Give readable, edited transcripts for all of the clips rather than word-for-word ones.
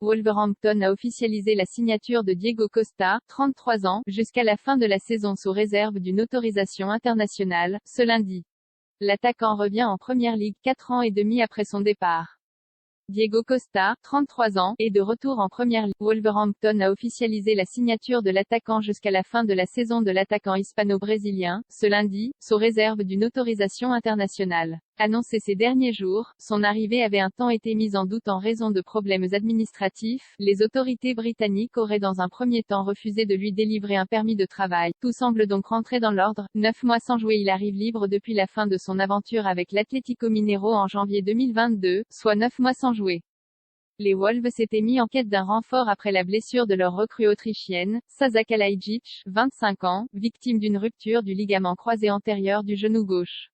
Wolverhampton a officialisé la signature de Diego Costa, 33 ans, jusqu'à la fin de la saison sous réserve d'une autorisation internationale, ce lundi. L'attaquant revient en Première Ligue 4 ans et demi après son départ. Diego Costa, 33 ans, est de retour en Première Ligue. Wolverhampton a officialisé la signature de l'attaquant jusqu'à la fin de la saison de l'attaquant hispano-brésilien, ce lundi, sous réserve d'une autorisation internationale. Annoncé ces derniers jours, son arrivée avait un temps été mise en doute en raison de problèmes administratifs. Les autorités britanniques auraient dans un premier temps refusé de lui délivrer un permis de travail. Tout semble donc rentrer dans l'ordre. 9 mois sans jouer, il arrive libre depuis la fin de son aventure avec l'Atlético Mineiro en janvier 2022, soit 9 mois sans jouer. Les Wolves s'étaient mis en quête d'un renfort après la blessure de leur recrue autrichienne, Sasa Kalajic, 25 ans, victime d'une rupture du ligament croisé antérieur du genou gauche.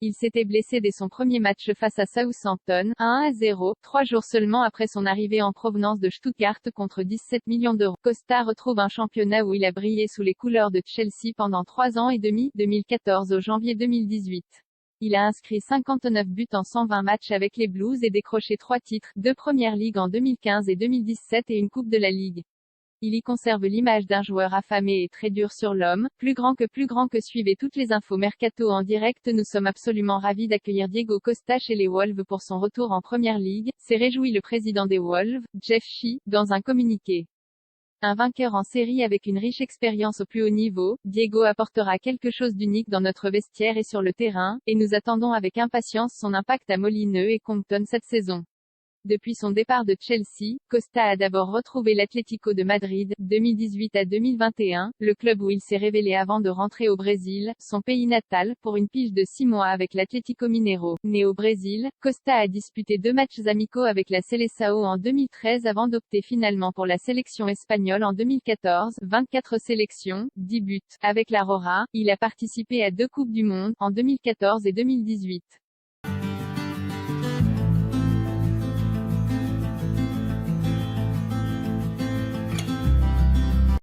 Il s'était blessé dès son premier match face à Southampton, 1-0, 3 jours seulement après son arrivée en provenance de Stuttgart contre 17 millions d'euros. Costa retrouve un championnat où il a brillé sous les couleurs de Chelsea pendant 3 ans et demi, 2014 au janvier 2018. Il a inscrit 59 buts en 120 matchs avec les Blues et décroché 3 titres, 2 Première Ligue en 2015 et 2017 et une Coupe de la Ligue. Il y conserve l'image d'un joueur affamé et très dur sur l'homme, plus grand que suivez toutes les infos mercato en direct. Nous sommes absolument ravis d'accueillir Diego Costa chez les Wolves pour son retour en Première Ligue, s'est réjoui le président des Wolves, Jeff Shea, dans un communiqué. Un vainqueur en série avec une riche expérience au plus haut niveau, Diego apportera quelque chose d'unique dans notre vestiaire et sur le terrain, et nous attendons avec impatience son impact à Molineux et Compton cette saison. Depuis son départ de Chelsea, Costa a d'abord retrouvé l'Atlético de Madrid, 2018 à 2021, le club où il s'est révélé avant de rentrer au Brésil, son pays natal, pour une pige de 6 mois avec l'Atlético Mineiro. Né au Brésil, Costa a disputé 2 matchs amicaux avec la Seleção en 2013 avant d'opter finalement pour la sélection espagnole en 2014, 24 sélections, 10 buts. Avec la Roja, il a participé à 2 Coupes du Monde, en 2014 et 2018.